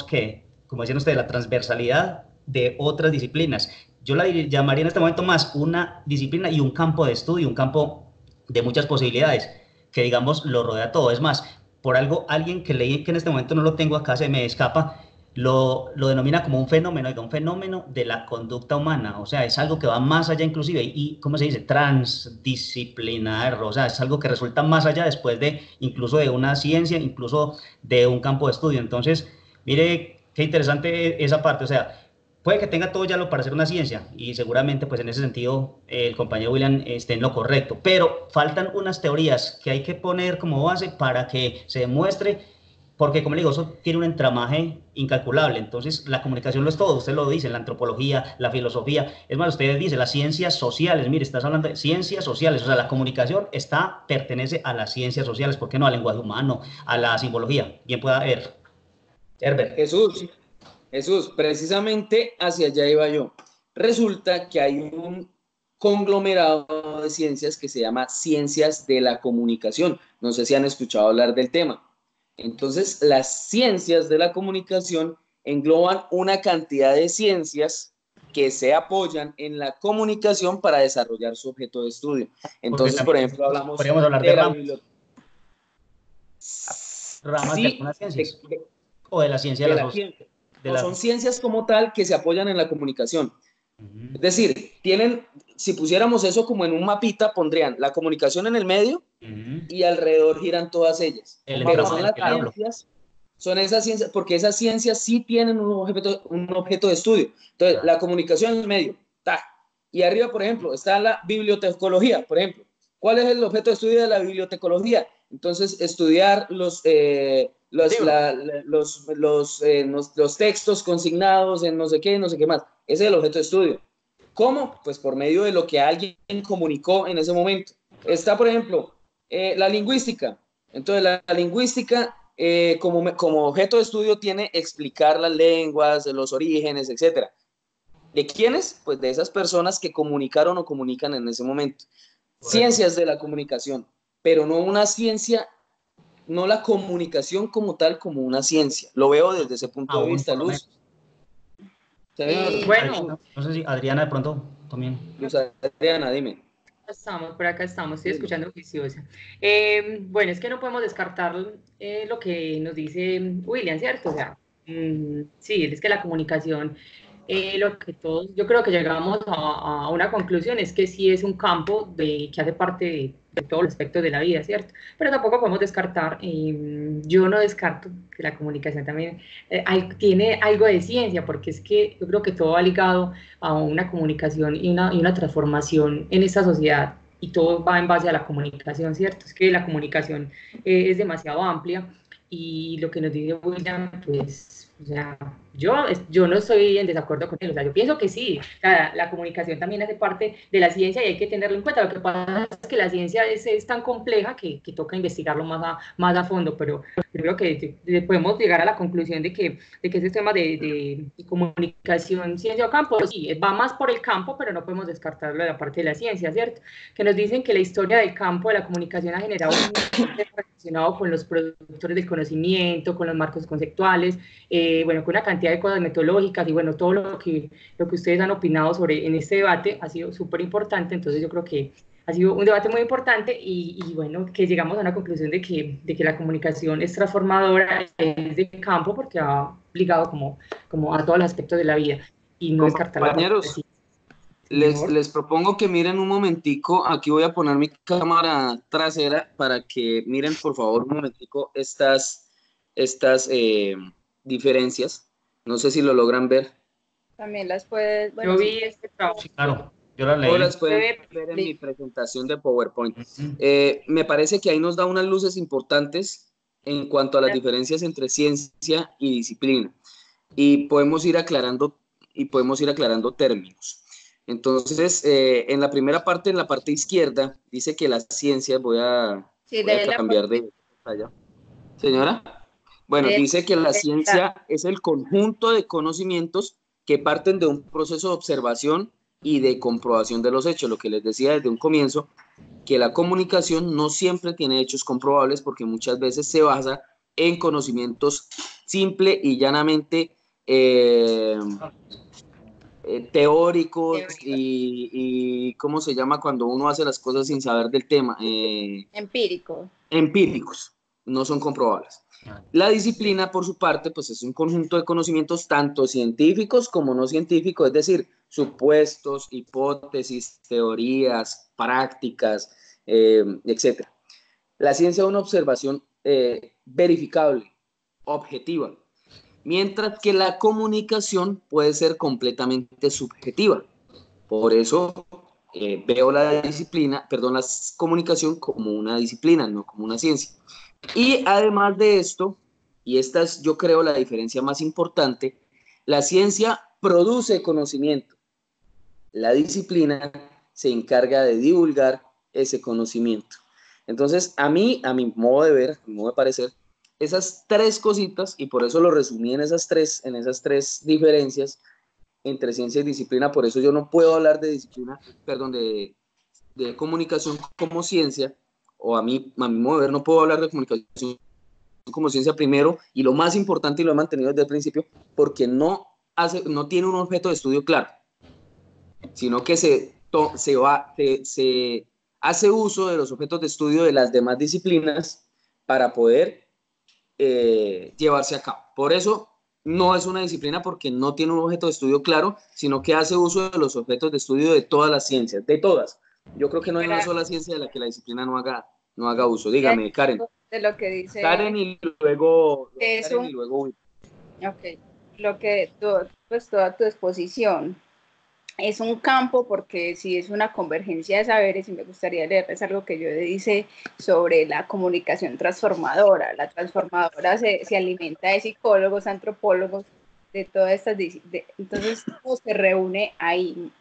que, como decían ustedes, la transversalidad de otras disciplinas. Yo la llamaría en este momento más una disciplina y un campo de estudio, un campo de muchas posibilidades, que digamos lo rodea todo. Es más, por algo, alguien que leí que en este momento no lo tengo acá, se me escapa, lo denomina como un fenómeno de la conducta humana. O sea, es algo que va más allá inclusive y, ¿cómo se dice? Transdisciplinar. O sea, es algo que resulta más allá después de incluso de una ciencia, incluso de un campo de estudio. Entonces, mire qué interesante esa parte. O sea, puede que tenga todo ya lo para hacer una ciencia y seguramente pues en ese sentido el compañero William esté en lo correcto, pero faltan unas teorías que hay que poner como base para que se demuestre, porque como le digo, eso tiene un entramaje incalculable. Entonces la comunicación lo es todo, usted lo dice, la antropología, la filosofía, es más, usted dice las ciencias sociales, mire, estás hablando de ciencias sociales, o sea, la comunicación pertenece a las ciencias sociales, ¿por qué no? Al lenguaje humano, a la simbología, bien pueda haber. Herbert. Jesús, precisamente hacia allá iba yo. Resulta que hay un conglomerado de ciencias que se llama ciencias de la comunicación. No sé si han escuchado hablar del tema. Entonces, las ciencias de la comunicación engloban una cantidad de ciencias que se apoyan en la comunicación para desarrollar su objeto de estudio. Entonces, por ejemplo, podríamos hablar de la biblioteca. Ramas de algunas ciencias. O de la ciencia de la ciencia. Son ciencias como tal que se apoyan en la comunicación. Es decir, si pusiéramos eso como en un mapita, pondrían la comunicación en el medio y alrededor giran todas ellas. Pero son las ciencias, son esas ciencias, porque esas ciencias sí tienen un objeto de estudio. Entonces, la comunicación en el medio, y arriba, por ejemplo, está la bibliotecología, por ejemplo. ¿Cuál es el objeto de estudio de la bibliotecología? Entonces, estudiar los textos consignados en no sé qué más. Ese es el objeto de estudio. ¿Cómo? Pues por medio de lo que alguien comunicó en ese momento. Está, por ejemplo, la lingüística. Entonces, la lingüística como objeto de estudio tiene explicar las lenguas, los orígenes, etc. ¿De quiénes? Pues de esas personas que comunicaron o comunican en ese momento. Correcto. Ciencias de la comunicación, pero no una ciencia, no la comunicación como tal, como una ciencia. Lo veo desde ese punto de vista, Luz. Bueno, no sé si Adriana de pronto. también. Luz Adriana, dime. Por acá estamos, estoy escuchando juiciosa. Bueno, es que no podemos descartar lo que nos dice William, ¿cierto? O sea, sí, es que la comunicación, lo que todos, yo creo que llegamos a una conclusión, es que sí es un campo que hace parte de todos los aspectos de la vida, ¿cierto? Pero tampoco podemos descartar, yo no descarto que la comunicación también tiene algo de ciencia, porque es que yo creo que todo va ligado a una comunicación y una transformación en esta sociedad, y todo va en base a la comunicación, ¿cierto? Es que la comunicación es demasiado amplia, y lo que nos dice William, pues, o sea, yo no estoy en desacuerdo con él, o sea, yo pienso que sí, la comunicación también hace parte de la ciencia y hay que tenerlo en cuenta. Lo que pasa es que la ciencia es tan compleja que toca investigarlo más a fondo, pero creo que podemos llegar a la conclusión de que ese tema de comunicación, ciencia o campo, sí, va más por el campo, pero no podemos descartarlo de la parte de la ciencia, ¿cierto? Que nos dicen que la historia del campo de la comunicación ha generado un relacionado con los productores del conocimiento, con los marcos conceptuales, bueno, con una cantidad de cosas metodológicas, y bueno, todo lo que ustedes han opinado sobre en este debate ha sido súper importante. Entonces yo creo que ha sido un debate muy importante, y bueno, que llegamos a una conclusión de que la comunicación es transformadora, es de campo, porque ha ligado como a todos los aspectos de la vida, y no descartar la parte Compañeros, les propongo que miren un momentico, aquí voy a poner mi cámara trasera para que miren por favor un momentico estas diferencias. No sé si lo logran ver. También las puedes, bueno, Yo sí. vi este trabajo. Sí, claro, yo la O leí. las pueden ver en mi presentación de PowerPoint. Ujú. Me parece que ahí nos da unas luces importantes en cuanto a las diferencias entre ciencia y disciplina. Y podemos ir aclarando términos. Entonces, en la primera parte, en la parte izquierda, dice que la ciencia, voy a cambiar de pantalla. Señora, bueno, dice que la ciencia es el conjunto de conocimientos que parten de un proceso de observación y de comprobación de los hechos. Lo que les decía desde un comienzo, que la comunicación no siempre tiene hechos comprobables, porque muchas veces se basa en conocimientos simple y llanamente teóricos y ¿cómo se llama cuando uno hace las cosas sin saber del tema? Empíricos, no son comprobables. La disciplina, por su parte, pues es un conjunto de conocimientos tanto científicos como no científicos, es decir, supuestos, hipótesis, teorías, prácticas, etc. La ciencia es una observación verificable, objetiva, mientras que la comunicación puede ser completamente subjetiva. Por eso veo la comunicación como una disciplina, no como una ciencia. Y además de esto, y esta es yo creo la diferencia más importante, la ciencia produce conocimiento. La disciplina se encarga de divulgar ese conocimiento. Entonces, a mi modo de ver, a mi modo de parecer, esas tres cositas, y por eso lo resumí en esas tres diferencias entre ciencia y disciplina. Por eso yo no puedo hablar de disciplina, perdón, de comunicación como ciencia, o a mi modo de ver, no puedo hablar de comunicación como ciencia primero, y lo más importante, y lo he mantenido desde el principio, porque no tiene un objeto de estudio claro, sino que se hace uso de los objetos de estudio de las demás disciplinas para poder llevarse a cabo. Por eso no es una disciplina, porque no tiene un objeto de estudio claro, sino que hace uso de los objetos de estudio de todas las ciencias, de todas. Yo creo que no hay una sola ciencia de la que la disciplina no haga uso. Dígame, Karen. De lo que dice Karen y luego Ok, lo que pues toda tu exposición es un campo, porque sí es una convergencia de saberes, y me gustaría leerles algo que yo dice sobre la comunicación transformadora. La transformadora se alimenta de psicólogos, antropólogos, de todas estas, entonces todo se reúne ahí.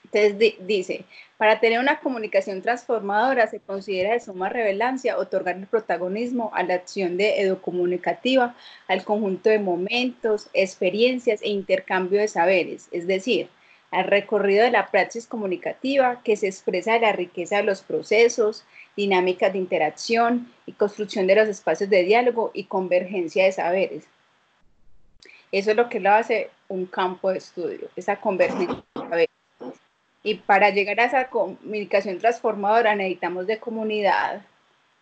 Entonces dice, para tener una comunicación transformadora se considera de suma relevancia otorgar el protagonismo a la acción de educomunicativa, al conjunto de momentos, experiencias e intercambio de saberes, es decir, al recorrido de la praxis comunicativa que se expresa en la riqueza de los procesos, dinámicas de interacción y construcción de los espacios de diálogo y convergencia de saberes. Eso es lo que lo hace un campo de estudio, esa convergencia de saberes. Y para llegar a esa comunicación transformadora necesitamos de comunidad,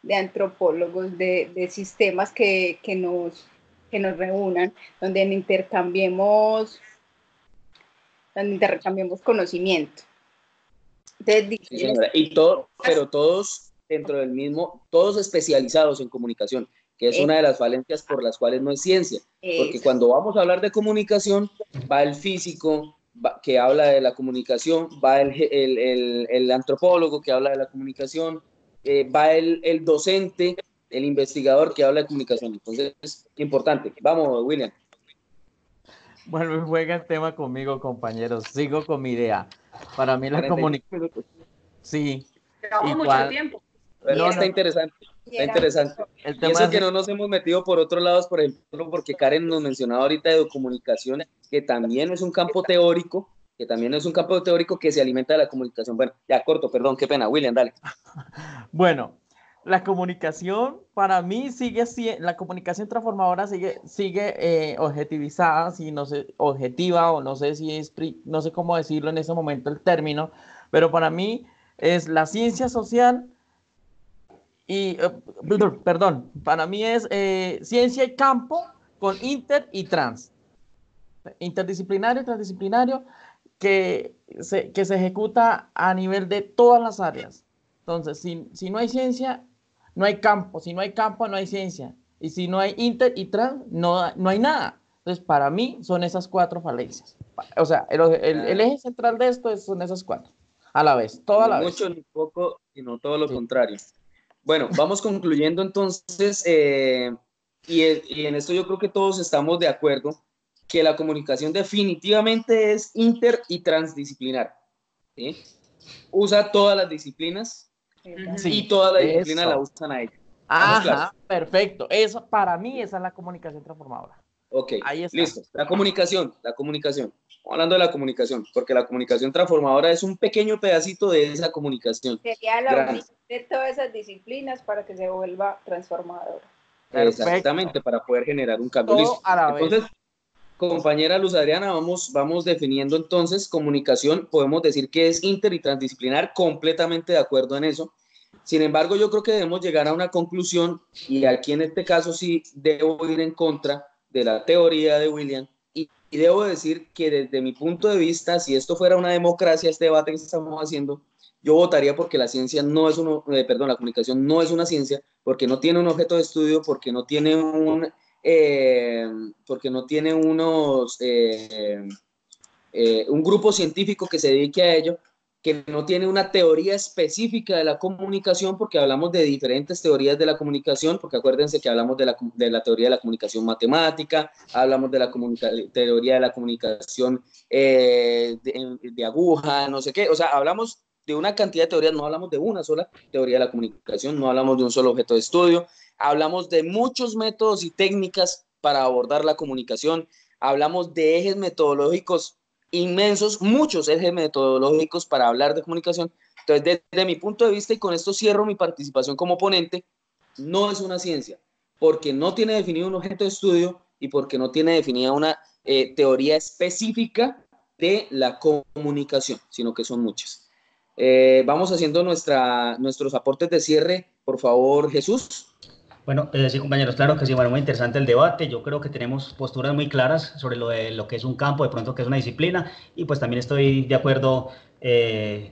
de antropólogos, de sistemas que nos reúnan, donde intercambiemos conocimiento. Entonces, sí, señora. Pero todos dentro del mismo, todos especializados en comunicación, que es una de las falencias por las cuales no es ciencia. Porque cuando vamos a hablar de comunicación, va el físico que habla de la comunicación, va el antropólogo que habla de la comunicación, va el docente, el investigador que habla de comunicación. Entonces, es importante. Vamos, William. Bueno, juega el tema conmigo, compañeros. Sigo con mi idea. Para mí la comunicación... Sí. Llevamos mucho tiempo. No, está interesante. Está interesante. Y eso que no nos hemos metido por otros lados, por ejemplo, porque Karen nos mencionaba ahorita de comunicación, que también es un campo teórico, que se alimenta de la comunicación. Bueno, ya corto, perdón, qué pena. William, dale. Bueno, la comunicación para mí la comunicación transformadora sigue objetivizada, si no sé, objetiva o no sé no sé cómo decirlo en ese momento el término, pero para mí es la ciencia social y, perdón, para mí es ciencia y campo con inter y trans. Interdisciplinario y transdisciplinario que se ejecuta a nivel de todas las áreas. Entonces, si no hay ciencia, no hay campo. Si no hay campo, no hay ciencia. Y si no hay inter y trans, no hay nada. Entonces, para mí, son esas 4 falencias. O sea, el eje central de esto son esas 4. A la vez, toda la vez. Ni mucho ni poco, sino todo lo contrario. Bueno, vamos concluyendo entonces, y en esto yo creo que todos estamos de acuerdo, que la comunicación definitivamente es inter y transdisciplinar. ¿Sí? Usa todas las disciplinas y todas las disciplinas la usan a ella. Ajá, perfecto. Eso, para mí, esa es la comunicación transformadora. Ok, listo. La comunicación. Estamos hablando de la comunicación, porque la comunicación transformadora es un pequeño pedacito de esa comunicación. Sería la unión de todas esas disciplinas para que se vuelva transformadora. Exactamente, para poder generar un cambio. Listo. Entonces, compañera Luz Adriana, vamos definiendo entonces comunicación. Podemos decir que es inter y transdisciplinar, completamente de acuerdo en eso. Sin embargo, yo creo que debemos llegar a una conclusión, y aquí en este caso sí debo ir en contra de la teoría de William, y debo decir que desde mi punto de vista, si esto fuera una democracia, este debate que estamos haciendo, yo votaría porque la ciencia no es la comunicación no es una ciencia, porque no tiene un objeto de estudio, porque no tiene un grupo científico que se dedique a ello, que no tiene una teoría específica de la comunicación, porque hablamos de diferentes teorías de la comunicación, porque acuérdense que hablamos de la teoría de la comunicación matemática, hablamos de la teoría de la comunicación de aguja, no sé qué, o sea, hablamos de una cantidad de teorías, no hablamos de una sola teoría de la comunicación, no hablamos de un solo objeto de estudio, hablamos de muchos métodos y técnicas para abordar la comunicación, hablamos de ejes metodológicos inmensos, muchos ejes metodológicos para hablar de comunicación. Entonces, desde mi punto de vista, y con esto cierro mi participación como ponente, no es una ciencia, porque no tiene definido un objeto de estudio y porque no tiene definida una teoría específica de la comunicación, sino que son muchas. Vamos haciendo nuestros aportes de cierre, por favor, Jesús. Bueno, sí, compañeros, claro que sí, bueno, muy interesante el debate. Yo creo que tenemos posturas muy claras sobre lo que es un campo, de pronto que es una disciplina, y pues también estoy de acuerdo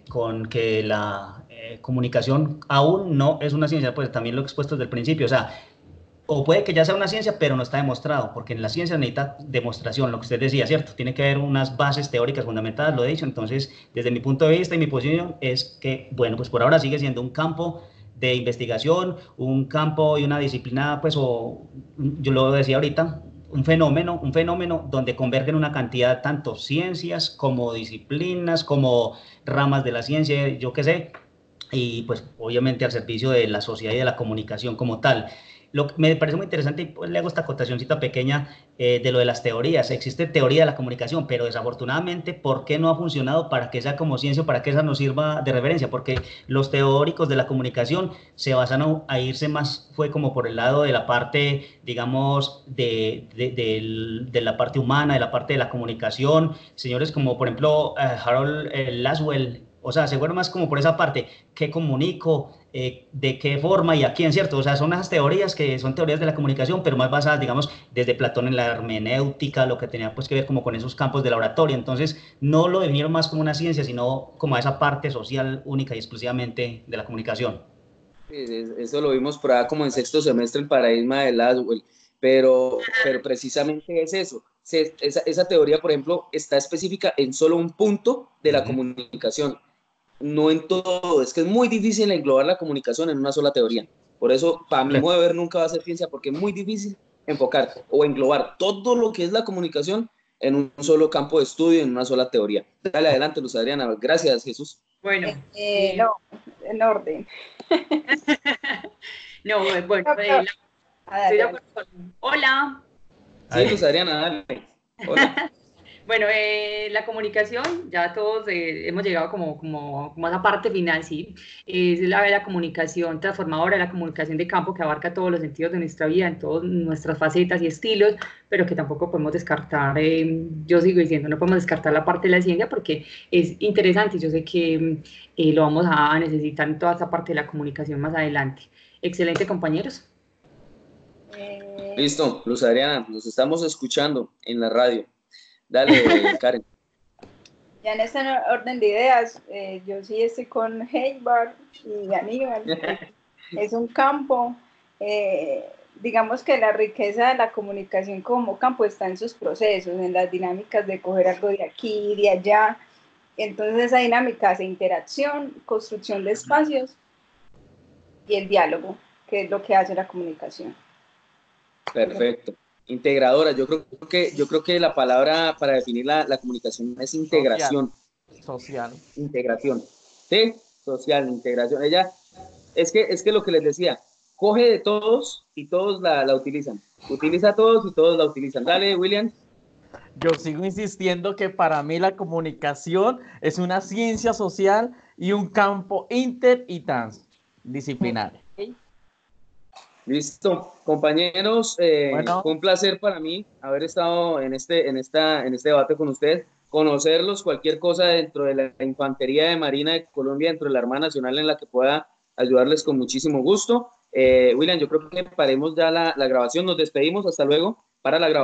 con que la comunicación aún no es una ciencia, pues también lo he expuesto desde el principio, o sea, o puede que ya sea una ciencia, pero no está demostrado, porque en la ciencia necesita demostración, lo que usted decía, ¿cierto? Tiene que haber unas bases teóricas fundamentadas, lo he dicho. Entonces, desde mi punto de vista y mi posición es que, bueno, pues por ahora sigue siendo un campo de investigación, un campo y una disciplina, pues, o yo lo decía ahorita, un fenómeno donde convergen una cantidad tanto ciencias como disciplinas, como ramas de la ciencia, yo qué sé, y pues obviamente al servicio de la sociedad y de la comunicación como tal. me parece muy interesante y pues le hago esta acotacióncita pequeña de lo de las teorías. Existe teoría de la comunicación, pero desafortunadamente, ¿por qué no ha funcionado para que sea como ciencia, para que esa nos sirva de referencia? Porque los teóricos de la comunicación se basan a irse más, fue como por el lado de la parte, digamos, de la parte humana, de la parte de la comunicación. Señores como, por ejemplo, Harold Laswell, o sea, se fueron más como por esa parte, ¿qué comunico? De qué forma y a quién, ¿cierto? O sea, son esas teorías que son teorías de la comunicación, pero más basadas, digamos, desde Platón en la hermenéutica, lo que tenía pues que ver como con esos campos de la oratoria. Entonces, no lo definieron más como una ciencia, sino como esa parte social única y exclusivamente de la comunicación. Eso lo vimos por ahí como en sexto semestre, el paradigma de Laswell, pero precisamente es eso. Esa teoría, por ejemplo, está específica en solo un punto de la comunicación, no en todo. Es que es muy difícil englobar la comunicación en una sola teoría. Por eso, para mi modo de ver, nunca va a ser ciencia, porque es muy difícil enfocar o englobar todo lo que es la comunicación en un solo campo de estudio, en una sola teoría. Dale adelante, Luz Adriana. Gracias, Jesús. Bueno, no, en orden. No, bueno, estoy de acuerdo con... Hola. Sí, Luz Adriana, dale. Hola. Bueno, la comunicación, ya todos hemos llegado como a esa parte final, ¿sí? Es la comunicación transformadora, la comunicación de campo que abarca todos los sentidos de nuestra vida, en todas nuestras facetas y estilos, pero que tampoco podemos descartar, yo sigo diciendo, no podemos descartar la parte de la ciencia porque es interesante y yo sé que lo vamos a necesitar en toda esa parte de la comunicación más adelante. Excelente, compañeros. Listo, Luz Adriana, nos estamos escuchando en la radio. Dale, Karen. Ya en este orden de ideas, yo sí estoy con Heibar y Aníbal. Es un campo, digamos que la riqueza de la comunicación como campo está en sus procesos, en las dinámicas de coger algo de aquí, de allá. Entonces esa dinámica hace interacción, construcción de espacios y el diálogo, que es lo que hace la comunicación. Perfecto. Integradora, yo creo que la palabra para definir la comunicación es integración. Social. Integración. Sí, social, integración. Ella, es que lo que les decía, coge de todos y todos la utilizan. Utiliza a todos y todos la utilizan. Dale, William. Yo sigo insistiendo que para mí la comunicación es una ciencia social y un campo inter y transdisciplinario. Listo, compañeros, bueno, fue un placer para mí haber estado en este debate con ustedes, conocerlos, cualquier cosa dentro de la Infantería de Marina de Colombia, dentro de la Armada Nacional en la que pueda ayudarles con muchísimo gusto. William, yo creo que paremos ya la grabación, nos despedimos, hasta luego para la grabación.